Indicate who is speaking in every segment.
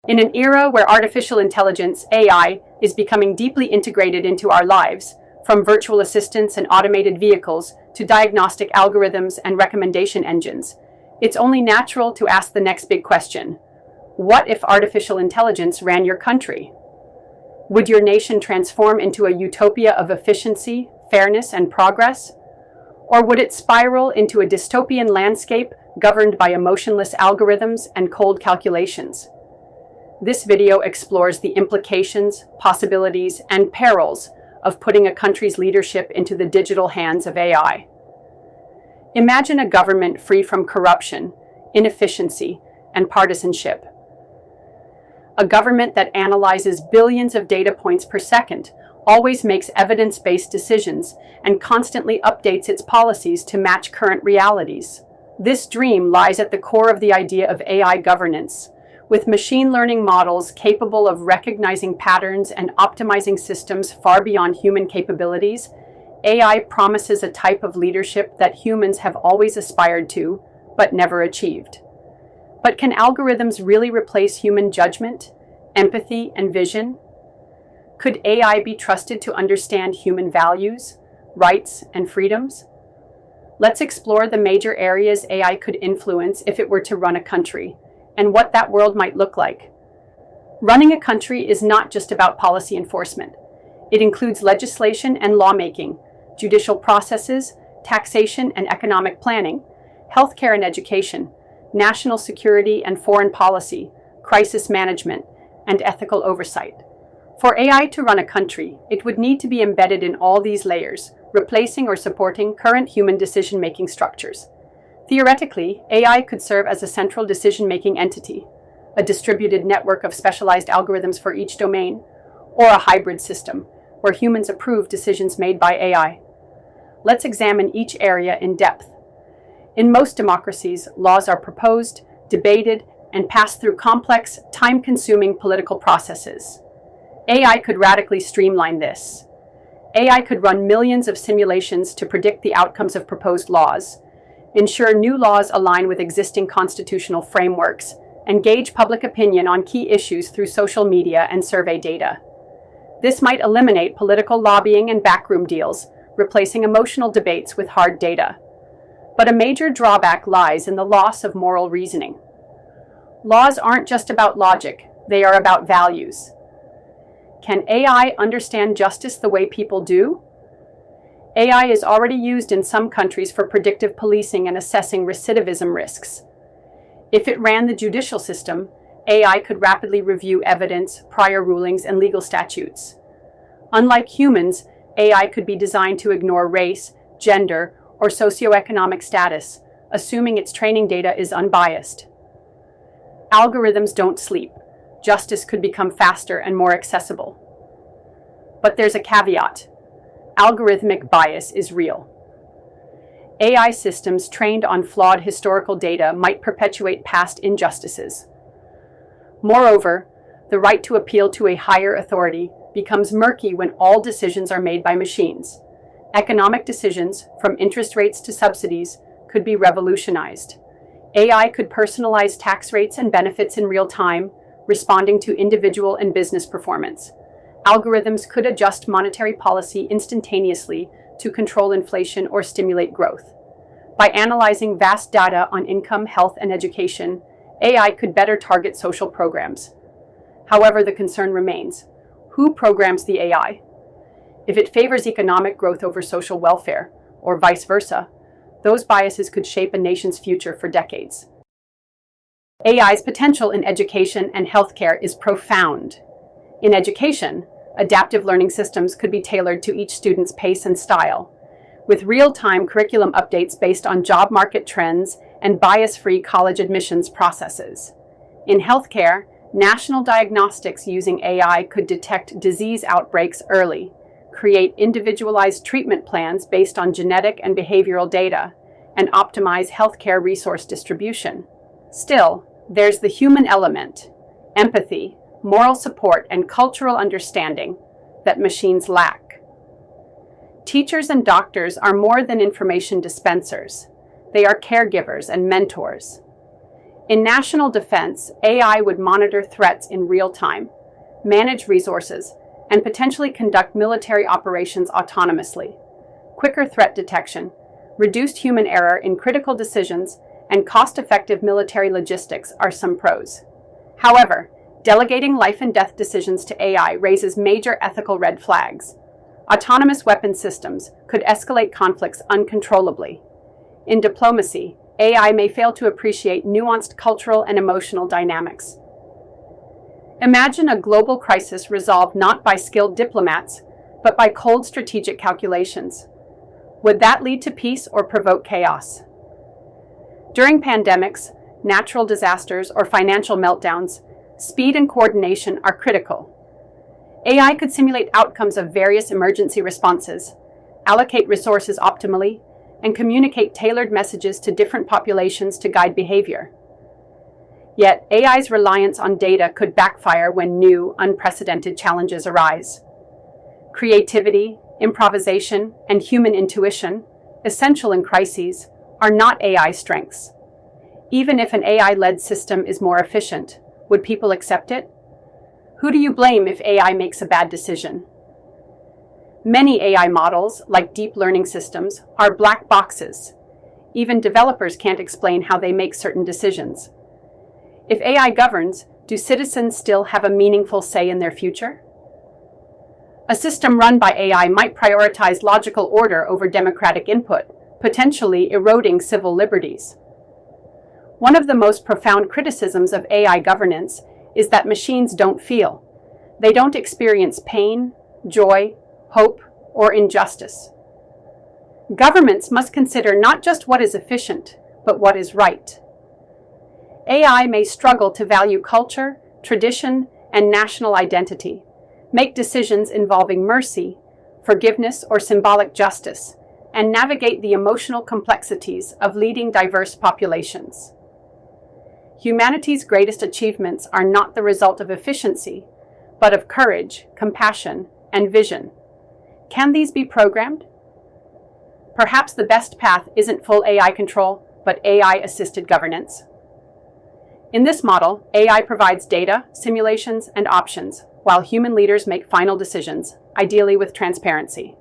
Speaker 1: In an era where artificial intelligence, AI, is becoming deeply integrated into our lives, from virtual assistants and automated vehicles to diagnostic algorithms and recommendation engines, it's only natural to ask the next big question. What if artificial intelligence ran your country? Would your nation transform into a utopia of efficiency, fairness, and progress? Or would it spiral into a dystopian landscape governed by emotionless algorithms and cold calculations? This video explores the implications, possibilities, and perils of putting a country's leadership into the digital hands of AI. Imagine a government free from corruption, inefficiency, and partisanship. A government that analyzes billions of data points per second, always makes evidence-based decisions, and constantly updates its policies to match current realities. This dream lies at the core of the idea of AI governance. With machine learning models capable of recognizing patterns and optimizing systems far beyond human capabilities, AI promises a type of leadership that humans have always aspired to, but never achieved. But can algorithms really replace human judgment, empathy, and vision? Could AI be trusted to understand human values, rights, and freedoms? Let's explore the major areas AI could influence if it were to run a country, and what that world might look like. Running a country is not just about policy enforcement. It includes legislation and lawmaking, judicial processes, taxation and economic planning, healthcare and education, national security and foreign policy, crisis management, and ethical oversight. For AI to run a country, it would need to be embedded in all these layers, replacing or supporting current human decision-making structures. Theoretically, AI could serve as a central decision-making entity, a distributed network of specialized algorithms for each domain, or a hybrid system, where humans approve decisions made by AI. Let's examine each area in depth. In most democracies, laws are proposed, debated, and passed through complex, time-consuming political processes. AI could radically streamline this. AI could run millions of simulations to predict the outcomes of proposed laws, ensure new laws align with existing constitutional frameworks, and gauge public opinion on key issues through social media and survey data. This might eliminate political lobbying and backroom deals, replacing emotional debates with hard data. But a major drawback lies in the loss of moral reasoning. Laws aren't just about logic, they are about values. Can AI understand justice the way people do? AI is already used in some countries for predictive policing and assessing recidivism risks. If it ran the judicial system, AI could rapidly review evidence, prior rulings, and legal statutes. Unlike humans, AI could be designed to ignore race, gender, or socioeconomic status, assuming its training data is unbiased. Algorithms don't sleep. Justice could become faster and more accessible. But there's a caveat. Algorithmic bias is real. AI systems trained on flawed historical data might perpetuate past injustices. Moreover, the right to appeal to a higher authority becomes murky when all decisions are made by machines. Economic decisions, from interest rates to subsidies, could be revolutionized. AI could personalize tax rates and benefits in real time, responding to individual and business performance. Algorithms could adjust monetary policy instantaneously to control inflation or stimulate growth. By analyzing vast data on income, health, and education, AI could better target social programs. However, the concern remains: who programs the AI? If it favors economic growth over social welfare, or vice versa, those biases could shape a nation's future for decades. AI's potential in education and healthcare is profound. In education, adaptive learning systems could be tailored to each student's pace and style, with real-time curriculum updates based on job market trends and bias-free college admissions processes. In healthcare, national diagnostics using AI could detect disease outbreaks early, create individualized treatment plans based on genetic and behavioral data, and optimize healthcare resource distribution. Still, there's the human element, empathy, moral support, and cultural understanding that machines lack. Teachers and doctors are more than information dispensers. They are caregivers and mentors. In national defense, AI would monitor threats in real time, manage resources, and potentially conduct military operations autonomously. Quicker threat detection, reduced human error in critical decisions, and cost-effective military logistics are some pros. However, delegating life and death decisions to AI raises major ethical red flags. Autonomous weapon systems could escalate conflicts uncontrollably. In diplomacy, AI may fail to appreciate nuanced cultural and emotional dynamics. Imagine a global crisis resolved not by skilled diplomats, but by cold strategic calculations. Would that lead to peace or provoke chaos? During pandemics, natural disasters, or financial meltdowns, speed and coordination are critical. AI could simulate outcomes of various emergency responses, allocate resources optimally, and communicate tailored messages to different populations to guide behavior. Yet, AI's reliance on data could backfire when new, unprecedented challenges arise. Creativity, improvisation, and human intuition, essential in crises, are not AI strengths. Even if an AI-led system is more efficient, would people accept it? Who do you blame if AI makes a bad decision? Many AI models, like deep learning systems, are black boxes. Even developers can't explain how they make certain decisions. If AI governs, do citizens still have a meaningful say in their future? A system run by AI might prioritize logical order over democratic input, potentially eroding civil liberties. One of the most profound criticisms of AI governance is that machines don't feel. They don't experience pain, joy, hope, or injustice. Governments must consider not just what is efficient, but what is right. AI may struggle to value culture, tradition, and national identity, make decisions involving mercy, forgiveness, or symbolic justice, and navigate the emotional complexities of leading diverse populations. Humanity's greatest achievements are not the result of efficiency, but of courage, compassion, and vision. Can these be programmed? Perhaps the best path isn't full AI control, but AI-assisted governance. In this model, AI provides data, simulations, and options, while human leaders make final decisions, ideally with transparency.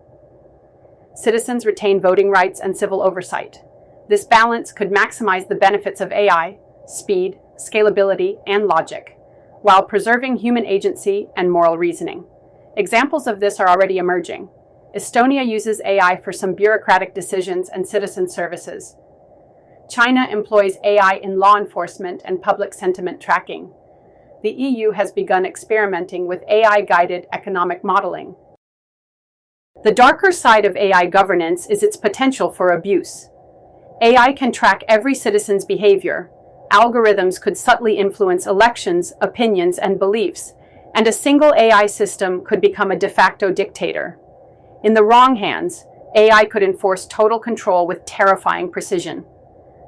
Speaker 1: Citizens retain voting rights and civil oversight. This balance could maximize the benefits of AI, speed, scalability, and logic, while preserving human agency and moral reasoning. Examples of this are already emerging. Estonia uses AI for some bureaucratic decisions and citizen services. China employs AI in law enforcement and public sentiment tracking. The EU has begun experimenting with AI-guided economic modeling. The darker side of AI governance is its potential for abuse. AI can track every citizen's behavior. Algorithms could subtly influence elections, opinions, and beliefs, and a single AI system could become a de facto dictator. In the wrong hands, AI could enforce total control with terrifying precision.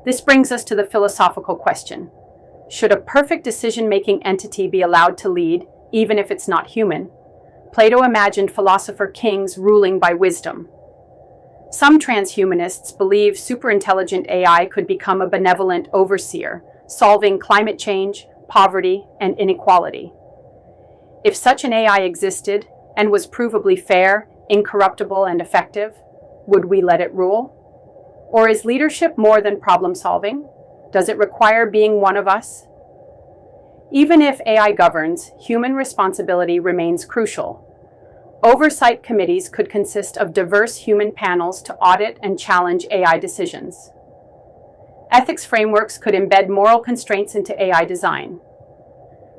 Speaker 1: This brings us to the philosophical question. Should a perfect decision-making entity be allowed to lead, even if it's not human? Plato imagined philosopher kings ruling by wisdom. Some transhumanists believe superintelligent AI could become a benevolent overseer, solving climate change, poverty, and inequality. If such an AI existed and was provably fair, incorruptible, and effective, would we let it rule? Or is leadership more than problem-solving? Does it require being one of us? Even if AI governs, human responsibility remains crucial. Oversight committees could consist of diverse human panels to audit and challenge AI decisions. Ethics frameworks could embed moral constraints into AI design.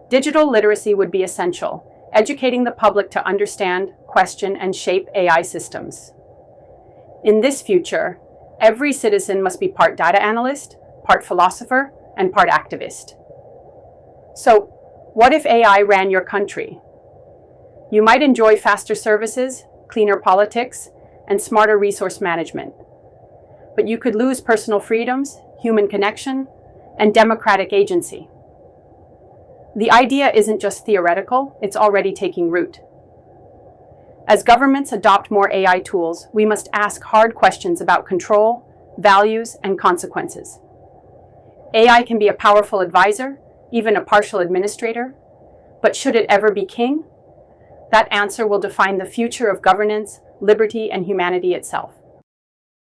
Speaker 1: Digital literacy would be essential, educating the public to understand, question, and shape AI systems. In this future, every citizen must be part data analyst, part philosopher, and part activist. So, what if AI ran your country? You might enjoy faster services, cleaner politics, and smarter resource management. But you could lose personal freedoms, human connection, and democratic agency. The idea isn't just theoretical, it's already taking root. As governments adopt more AI tools, we must ask hard questions about control, values, and consequences. AI can be a powerful advisor, even a partial administrator, but should it ever be king? That answer will define the future of governance, liberty, and humanity itself.